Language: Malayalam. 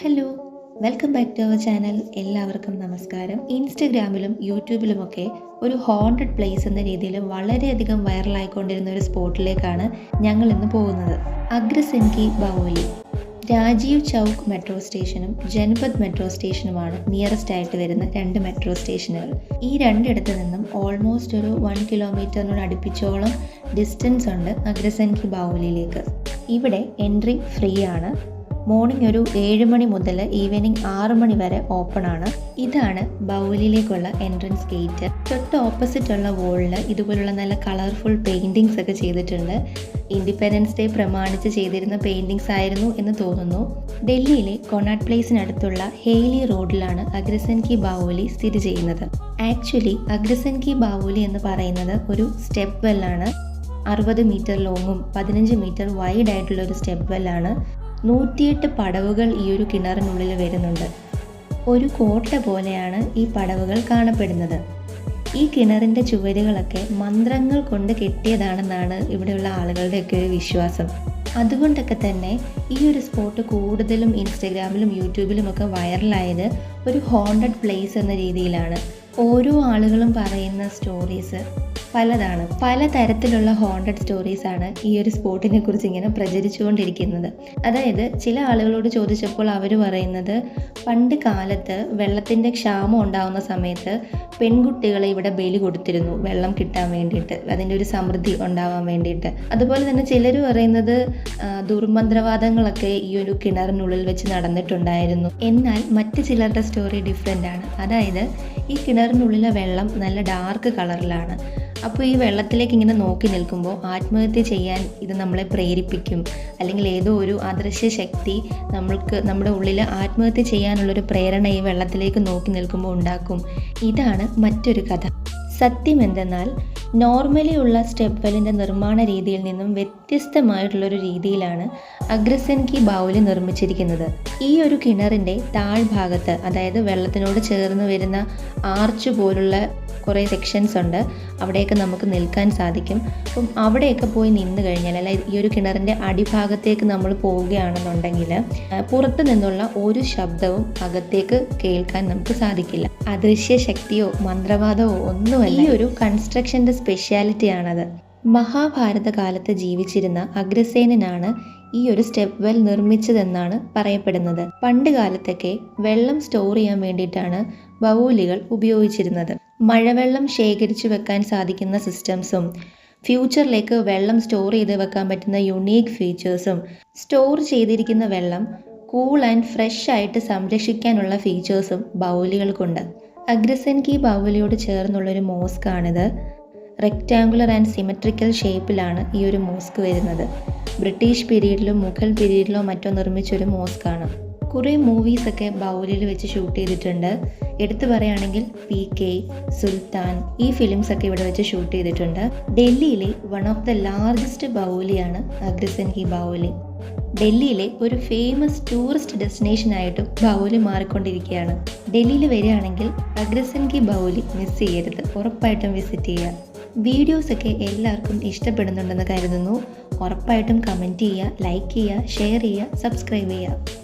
Hello, welcome back to our channel. എല്ലാവർക്കും നമസ്കാരം. ഇൻസ്റ്റഗ്രാമിലും യൂട്യൂബിലുമൊക്കെ ഒരു ഹോണ്ടഡ് പ്ലേസ് എന്ന രീതിയിൽ വളരെയധികം വൈറലായിക്കൊണ്ടിരുന്ന ഒരു സ്പോട്ടിലേക്കാണ് ഞങ്ങൾ ഇന്ന് പോകുന്നത്. അഗ്രസെൻകി ബാവോലി. രാജീവ് ചൗക്ക് മെട്രോ സ്റ്റേഷനും ജൻപത് മെട്രോ സ്റ്റേഷനുമാണ് നിയറസ്റ്റ് ആയിട്ട് വരുന്ന രണ്ട് മെട്രോ സ്റ്റേഷനുകൾ. ഈ രണ്ടിടത്തു നിന്നും ഓൾമോസ്റ്റ് ഒരു 1 കിലോമീറ്ററിനോട് അടുപ്പിച്ചോളം ഡിസ്റ്റൻസ് ഉണ്ട് അഗ്രസെൻകി ബാവോലിയിലേക്ക്. ഇവിടെ എൻട്രി ഫ്രീ ആണ്. മോർണിംഗ് ഒരു 7 മണി മുതൽ ഈവനിങ് 6 മണി വരെ ഓപ്പൺ ആണ്. ഇതാണ് ബാവോലിയിലേക്കുള്ള എൻട്രൻസ് ഗേറ്റ്. തൊട്ട് ഓപ്പോസിറ്റ് ഉള്ള വോളിൽ ഇതുപോലുള്ള നല്ല കളർഫുൾ പെയിൻറ്റിങ്സ് ഒക്കെ ചെയ്തിട്ടുണ്ട്. ഇൻഡിപെൻഡൻസ് ഡേ പ്രമാണിച്ച് ചെയ്തിരുന്ന പെയിൻറ്റിങ്സ് ആയിരുന്നു എന്ന് തോന്നുന്നു. ഡൽഹിയിലെ കൊണാട്ട് പ്ലേസിനടുത്തുള്ള ഹെയ്ലി റോഡിലാണ് അഗ്രസെൻകി ബാവോലി സ്ഥിതി ചെയ്യുന്നത്. ആക്ച്വലി അഗ്രസെൻകി ബാവോലി എന്ന് പറയുന്നത് ഒരു സ്റ്റെപ്പ് വെല്ലാണ്. 60 മീറ്റർ ലോങ്ങും 15 മീറ്റർ വൈഡ് ആയിട്ടുള്ള ഒരു സ്റ്റെപ്പ് വെല്ലാണ്. 108 പടവുകൾ ഈ ഒരു കിണറിനുള്ളിൽ വരുന്നുണ്ട്. ഒരു കോട്ട പോലെയാണ് ഈ പടവുകൾ കാണപ്പെടുന്നത്. ഈ കിണറിൻ്റെ ചുവരുകളൊക്കെ മന്ത്രങ്ങൾ കൊണ്ട് കെട്ടിയതാണെന്നാണ് ഇവിടെയുള്ള ആളുകളുടെയൊക്കെ ഒരു വിശ്വാസം. അതുകൊണ്ടൊക്കെ തന്നെ ഈ ഒരു സ്പോട്ട് കൂടുതലും ഇൻസ്റ്റഗ്രാമിലും യൂട്യൂബിലുമൊക്കെ വൈറലായത് ഒരു ഹോണ്ടഡ് പ്ലേസ് എന്ന രീതിയിലാണ്. ഓരോ ആളുകളും പറയുന്ന സ്റ്റോറീസ് പലതാണ്. പലതരത്തിലുള്ള ഹോണ്ടഡ് സ്റ്റോറീസാണ് ഈ ഒരു സ്പോട്ടിനെ കുറിച്ച് ഇങ്ങനെ പ്രചരിച്ചുകൊണ്ടിരിക്കുന്നത്. അതായത് ചില ആളുകളോട് ചോദിച്ചപ്പോൾ അവർ പറയുന്നത് പണ്ട് കാലത്ത് വെള്ളത്തിൻ്റെ ക്ഷാമം ഉണ്ടാകുന്ന സമയത്ത് പെൺകുട്ടികളെ ഇവിടെ ബലി കൊടുത്തിരുന്നു, വെള്ളം കിട്ടാൻ വേണ്ടിയിട്ട്, അതിൻ്റെ ഒരു സമൃദ്ധി ഉണ്ടാവാൻ വേണ്ടിയിട്ട്. അതുപോലെ തന്നെ ചിലർ പറയുന്നത് ദുർമന്ത്രവാദങ്ങളൊക്കെ ഈ ഒരു കിണറിനുള്ളിൽ വെച്ച് നടന്നിട്ടുണ്ടായിരുന്നു. എന്നാൽ മറ്റ് ചിലരുടെ സ്റ്റോറി ഡിഫറെൻ്റ് ആണ്. അതായത് ഈ കിണറിനുള്ളിലെ വെള്ളം നല്ല ഡാർക്ക് കളറിലാണ്. അപ്പോൾ ഈ വെള്ളത്തിലേക്ക് ഇങ്ങനെ നോക്കി നിൽക്കുമ്പോൾ ആത്മഹത്യ ചെയ്യാൻ ഇത് നമ്മളെ പ്രേരിപ്പിക്കും, അല്ലെങ്കിൽ ഏതോ ഒരു അദൃശ്യ ശക്തി നമ്മുടെ ഉള്ളിൽ ആത്മഹത്യ ചെയ്യാനുള്ളൊരു പ്രേരണ ഈ വെള്ളത്തിലേക്ക് നോക്കി നിൽക്കുമ്പോൾ ഉണ്ടാക്കും. ഇതാണ് മറ്റൊരു കഥ. സത്യം എന്തെന്നാൽ നോർമലി ഉള്ള സ്റ്റെപ്പ് വെല്ലിൻ്റെ നിർമ്മാണ രീതിയിൽ നിന്നും വ്യത്യസ്തമായിട്ടുള്ളൊരു രീതിയിലാണ് അഗ്രസെൻകി ബാവോലി നിർമ്മിച്ചിരിക്കുന്നത്. ഈ ഒരു കിണറിൻ്റെ താഴ്ഭാഗത്ത്, അതായത് വെള്ളത്തിനോട് ചേർന്ന് വരുന്ന ആർച്ച് പോലുള്ള കുറേ സെക്ഷൻസ് ഉണ്ട്. അവിടെയൊക്കെ നമുക്ക് നിൽക്കാൻ സാധിക്കും. അപ്പം അവിടെയൊക്കെ പോയി നിന്ന് കഴിഞ്ഞാൽ, അല്ല ഈ ഒരു കിണറിൻ്റെ അടിഭാഗത്തേക്ക് നമ്മൾ പോവുകയാണെന്നുണ്ടെങ്കിൽ പുറത്തു നിന്നുള്ള ഒരു ശബ്ദവും അകത്തേക്ക് കേൾക്കാൻ നമുക്ക് സാധിക്കില്ല. അദൃശ്യ ശക്തിയോ മന്ത്രവാദമോ ഒന്നുമല്ല. ഈ ഒരു കൺസ്ട്രക്ഷൻ്റെ സ്പെഷ്യാലിറ്റിയാണത്. മഹാഭാരത കാലത്ത് ജീവിച്ചിരുന്ന അഗ്രസേനനാണ് ഈ ഒരു സ്റ്റെപ്പ് വെൽ നിർമ്മിച്ചതെന്നാണ് പറയപ്പെടുന്നത്. പണ്ട് കാലത്തൊക്കെ വെള്ളം സ്റ്റോർ ചെയ്യാൻ വേണ്ടിയിട്ടാണ് ബാവോലികൾ ഉപയോഗിച്ചിരുന്നത്. മഴവെള്ളം ശേഖരിച്ചു വെക്കാൻ സാധിക്കുന്ന സിസ്റ്റംസും ഫ്യൂച്ചറിലേക്ക് വെള്ളം സ്റ്റോർ ചെയ്ത് വെക്കാൻ പറ്റുന്ന യുണീക്ക് ഫീച്ചേഴ്സും സ്റ്റോർ ചെയ്തിരിക്കുന്ന വെള്ളം കൂൾ ആൻഡ് ഫ്രഷ് ആയിട്ട് സംരക്ഷിക്കാനുള്ള ഫീച്ചേഴ്സും ബാവോലികൾക്കുണ്ട്. അഗ്രസെൻകി ബാവോലിയോട് ചേർന്നുള്ളൊരു മോസ്കാണിത്. റെക്റ്റാങ്കുലർ ആൻഡ് സിമെട്രിക്കൽ ഷേപ്പിലാണ് ഈ ഒരു മോസ്ക് വരുന്നത്. ബ്രിട്ടീഷ് പീരീഡിലോ മുഗൾ പീരീഡിലോ മറ്റോ നിർമ്മിച്ചൊരു മോസ്കാണ്. കുറേ മൂവീസൊക്കെ ബാവോലിയിൽ വെച്ച് ഷൂട്ട് ചെയ്തിട്ടുണ്ട്. എടുത്തു പറയുകയാണെങ്കിൽ PK, സുൽത്താൻ, ഈ ഫിലിംസൊക്കെ ഇവിടെ വെച്ച് ഷൂട്ട് ചെയ്തിട്ടുണ്ട്. ഡൽഹിയിലെ വൺ ഓഫ് ദ ലാർജസ്റ്റ് ബാവോലിയാണ് അഗ്രസെൻകി ബാവോലി. ഡൽഹിയിലെ ഒരു ഫേമസ് ടൂറിസ്റ്റ് ഡെസ്റ്റിനേഷനായിട്ടും ബാവോലി മാറിക്കൊണ്ടിരിക്കുകയാണ്. ഡൽഹിയിൽ വരികയാണെങ്കിൽ അഗ്രസെൻകി ബാവോലി മിസ് ചെയ്യരുത്, ഉറപ്പായിട്ടും വിസിറ്റ് ചെയ്യുക. വീഡിയോസൊക്കെ എല്ലാവർക്കും ഇഷ്ടപ്പെടുന്നുണ്ടെന്ന് കരുതുന്നു. ഉറപ്പായിട്ടും കമൻറ്റ് ചെയ്യുക, ലൈക്ക് ചെയ്യുക, ഷെയർ ചെയ്യുക, സബ്സ്ക്രൈബ് ചെയ്യുക.